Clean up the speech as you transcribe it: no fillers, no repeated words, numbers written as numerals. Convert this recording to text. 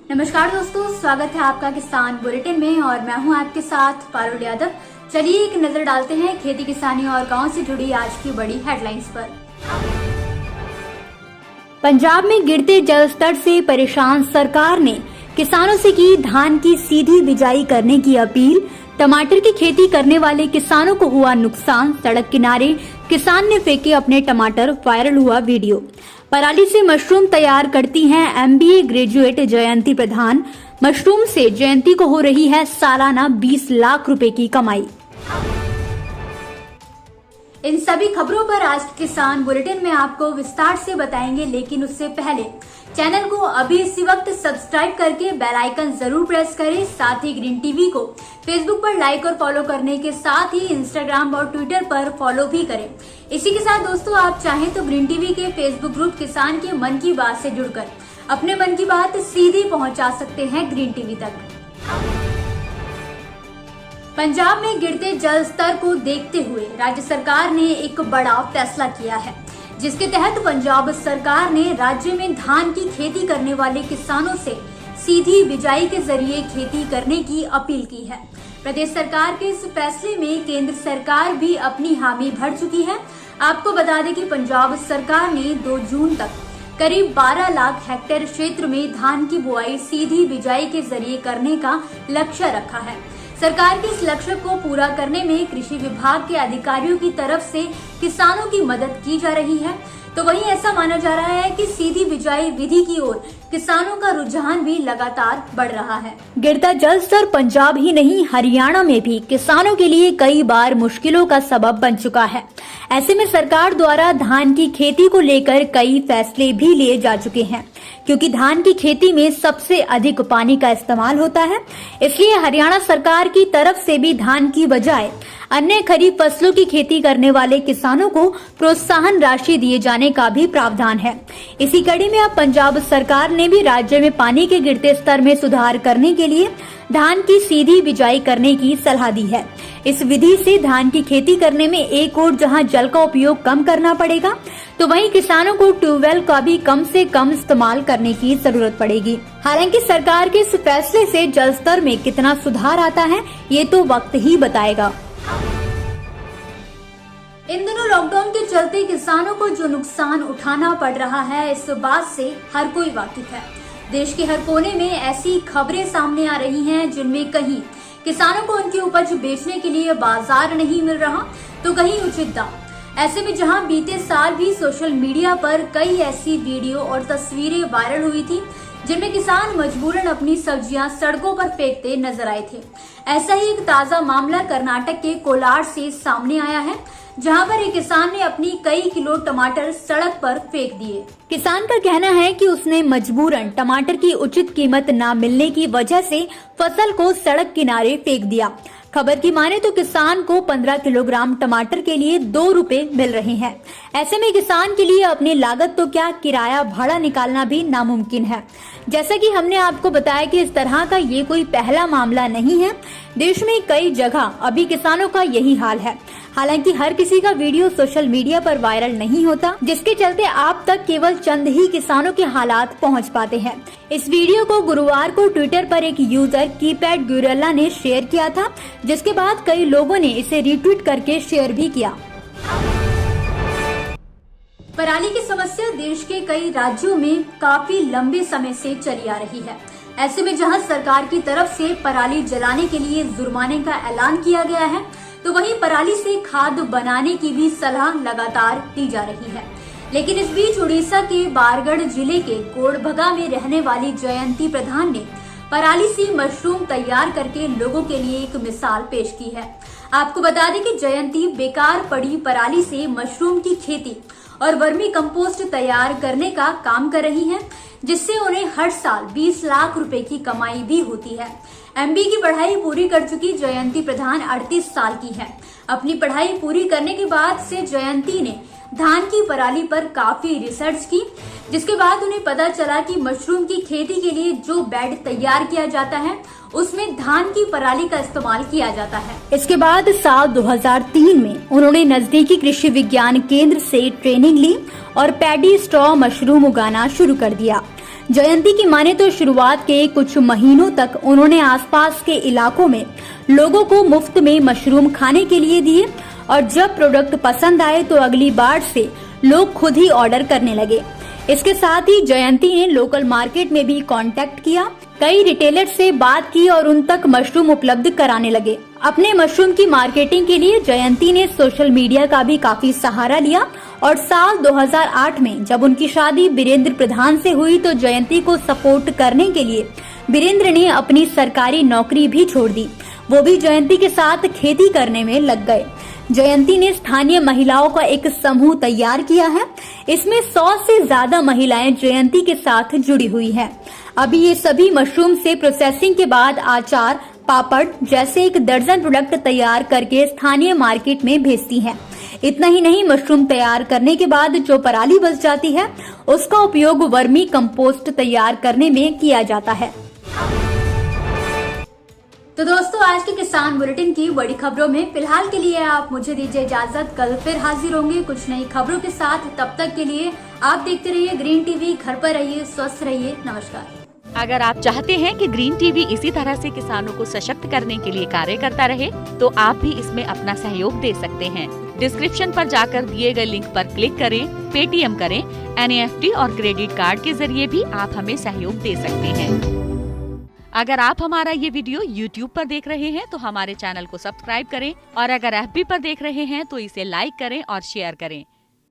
नमस्कार दोस्तों, स्वागत है आपका किसान बुलेटिन में और मैं हूं आपके साथ पारुल यादव। चलिए एक नजर डालते हैं खेती किसानी और गांव से जुड़ी आज की बड़ी हेडलाइंस पर। पंजाब में गिरते जल स्तर से परेशान सरकार ने किसानों से की धान की सीधी बिजाई करने की अपील। टमाटर की खेती करने वाले किसानों को हुआ नुकसान, सड़क किनारे किसान ने फेंके अपने टमाटर, वायरल हुआ वीडियो। पराली से मशरूम तैयार करती हैं MBA ग्रेजुएट जयंती प्रधान। मशरूम से जयंती को हो रही है सालाना 20 लाख रुपए की कमाई। इन सभी खबरों पर आज किसान बुलेटिन में आपको विस्तार से बताएंगे, लेकिन उससे पहले चैनल को अभी इसी वक्त सब्सक्राइब करके बेल आइकन जरूर प्रेस करें। साथ ही ग्रीन टीवी को फेसबुक पर लाइक और फॉलो करने के साथ ही इंस्टाग्राम और ट्विटर पर फॉलो भी करें। इसी के साथ दोस्तों, आप चाहें तो ग्रीन टीवी के फेसबुक ग्रुप किसान के मन की बात से जुड़कर अपने मन की बात सीधी पहुंचा सकते हैं ग्रीन टीवी तक। पंजाब में गिरते जल स्तर को देखते हुए राज्य सरकार ने एक बड़ा फैसला किया है, जिसके तहत पंजाब सरकार ने राज्य में धान की खेती करने वाले किसानों से सीधी बिजाई के जरिए खेती करने की अपील की है। प्रदेश सरकार के इस फैसले में केंद्र सरकार भी अपनी हामी भर चुकी है। आपको बता दें कि पंजाब सरकार ने 2 जून तक करीब 12 लाख हेक्टेयर क्षेत्र में धान की बुआई सीधी बिजाई के जरिए करने का लक्ष्य रखा है। सरकार के इस लक्ष्य को पूरा करने में कृषि विभाग के अधिकारियों की तरफ से किसानों की मदद की जा रही है। तो वहीं ऐसा माना जा रहा है कि सीधी बिजाई विधि की ओर किसानों का रुझान भी लगातार बढ़ रहा है। गिरता जल स्तर पंजाब ही नहीं, हरियाणा में भी किसानों के लिए कई बार मुश्किलों का सबब बन चुका है। ऐसे में सरकार द्वारा धान की खेती को लेकर कई फैसले भी लिए जा चुके हैं, क्योंकि धान की खेती में सबसे अधिक पानी का इस्तेमाल होता है। इसलिए हरियाणा सरकार की तरफ से भी धान की बजाय अन्य खरीफ फसलों की खेती करने वाले किसानों को प्रोत्साहन राशि दिए जाने का भी प्रावधान है। इसी कड़ी में अब पंजाब सरकार ने भी राज्य में पानी के गिरते स्तर में सुधार करने के लिए धान की सीधी बिजाई करने की सलाह दी है। इस विधि से धान की खेती करने में एक ओर जहां जल का उपयोग कम करना पड़ेगा, तो वहीं किसानों को ट्यूबवेल का भी कम से कम इस्तेमाल करने की जरूरत पड़ेगी। हालांकि सरकार के इस फैसले से जल स्तर में कितना सुधार आता है, ये तो वक्त ही बताएगा। इन दिनों लॉकडाउन के चलते किसानों को जो नुकसान उठाना पड़ रहा है, इस बात से हर कोई वाकिफ है। देश के हर कोने में ऐसी खबरें सामने आ रही हैं, जिनमें कहीं किसानों को उनकी उपज बेचने के लिए बाजार नहीं मिल रहा, तो कहीं उचित दाम। ऐसे में जहां बीते साल भी सोशल मीडिया पर कई ऐसी वीडियो और तस्वीरें वायरल हुई थी, जिनमें किसान मजबूरन अपनी सब्जियां सड़कों पर फेंकते नजर आए थे। ऐसा ही एक ताजा मामला कर्नाटक के कोलार से सामने आया है, जहां पर एक किसान ने अपनी कई किलो टमाटर सड़क पर फेंक दिए। किसान का कहना है कि उसने मजबूरन टमाटर की उचित कीमत न मिलने की वजह से फसल को सड़क किनारे फेंक दिया। खबर की माने तो किसान को 15 किलोग्राम टमाटर के लिए 2 रुपए मिल रहे हैं। ऐसे में किसान के लिए अपनी लागत तो क्या, किराया भाड़ा निकालना भी नामुमकिन है। जैसा कि हमने आपको बताया कि इस तरह का ये कोई पहला मामला नहीं है। देश में कई जगह अभी किसानों का यही हाल है। हालांकि हर किसी का वीडियो सोशल मीडिया पर वायरल नहीं होता, जिसके चलते आप तक केवल चंद ही किसानों के हालात पहुंच पाते हैं। इस वीडियो को गुरुवार को ट्विटर पर एक यूजर कीपैड गुरेला ने शेयर किया था, जिसके बाद कई लोगों ने इसे रीट्वीट करके शेयर भी किया। पराली की समस्या देश के कई राज्यों में काफी लंबे समय से चली आ रही है। ऐसे में जहां सरकार की तरफ से पराली जलाने के लिए जुर्माने का ऐलान किया गया है, तो वहीं पराली से खाद बनाने की भी सलाह लगातार दी जा रही है। लेकिन इस बीच उड़ीसा के बारगढ़ जिले के कोडभगा में रहने वाली जयंती प्रधान ने पराली से मशरूम तैयार करके लोगों के लिए एक मिसाल पेश की है। आपको बता दें कि जयंती बेकार पड़ी पराली से मशरूम की खेती और वर्मी कंपोस्ट तैयार करने का काम कर रही हैं, जिससे उन्हें हर साल 20 लाख रुपए की कमाई भी होती है। MBA की पढ़ाई पूरी कर चुकी जयंती प्रधान 38 साल की है। अपनी पढ़ाई पूरी करने के बाद से जयंती ने धान की पराली पर काफी रिसर्च की, जिसके बाद उन्हें पता चला कि मशरूम की खेती के लिए जो बेड तैयार किया जाता है, उसमें धान की पराली का इस्तेमाल किया जाता है। इसके बाद साल 2003 में उन्होंने नजदीकी कृषि विज्ञान केंद्र से ट्रेनिंग ली और पैडी स्ट्रॉ मशरूम उगाना शुरू कर दिया। जयंती की माने तो शुरुआत के कुछ महीनों तक उन्होंने आसपास के इलाकों में लोगों को मुफ्त में मशरूम खाने के लिए दिए और जब प्रोडक्ट पसंद आए तो अगली बार से लोग खुद ही ऑर्डर करने लगे। इसके साथ ही जयंती ने लोकल मार्केट में भी कांटेक्ट किया, कई रिटेलर से बात की और उन तक मशरूम उपलब्ध कराने लगे। अपने मशरूम की मार्केटिंग के लिए जयंती ने सोशल मीडिया का भी काफी सहारा लिया और साल 2008 में जब उनकी शादी वीरेंद्र प्रधान से हुई तो जयंती को सपोर्ट करने के लिए वीरेंद्र ने अपनी सरकारी नौकरी भी छोड़ दी, वो भी जयंती के साथ खेती करने में लग गए। जयंती ने स्थानीय महिलाओं का एक समूह तैयार किया है, इसमें 100 से ज्यादा महिलाएं जयंती के साथ जुड़ी हुई हैं। अभी ये सभी मशरूम से प्रोसेसिंग के बाद अचार, पापड़ जैसे 1 दर्जन प्रोडक्ट तैयार करके स्थानीय मार्केट में भेजती हैं। इतना ही नहीं, मशरूम तैयार करने के बाद जो पराली बच जाती है उसका उपयोग वर्मी कंपोस्ट तैयार करने में किया जाता है। तो दोस्तों, आज के किसान बुलेटिन की बड़ी खबरों में फिलहाल के लिए आप मुझे दीजिए इजाजत। कल फिर हाजिर होंगे कुछ नई खबरों के साथ। तब तक के लिए आप देखते रहिए ग्रीन टीवी। घर पर रहिए, स्वस्थ रहिए। नमस्कार। अगर आप चाहते हैं कि ग्रीन टीवी इसी तरह से किसानों को सशक्त करने के लिए कार्य करता रहे, तो आप भी इसमें अपना सहयोग दे सकते हैं। डिस्क्रिप्शन पर जाकर दिए गए लिंक पर क्लिक करें, पेटीएम करें, NEFT और क्रेडिट कार्ड के जरिए भी आप हमें सहयोग दे सकते हैं। अगर आप हमारा ये वीडियो YouTube पर देख रहे हैं तो हमारे चैनल को सब्सक्राइब करें और अगर FB पर देख रहे हैं तो इसे लाइक करें और शेयर करें।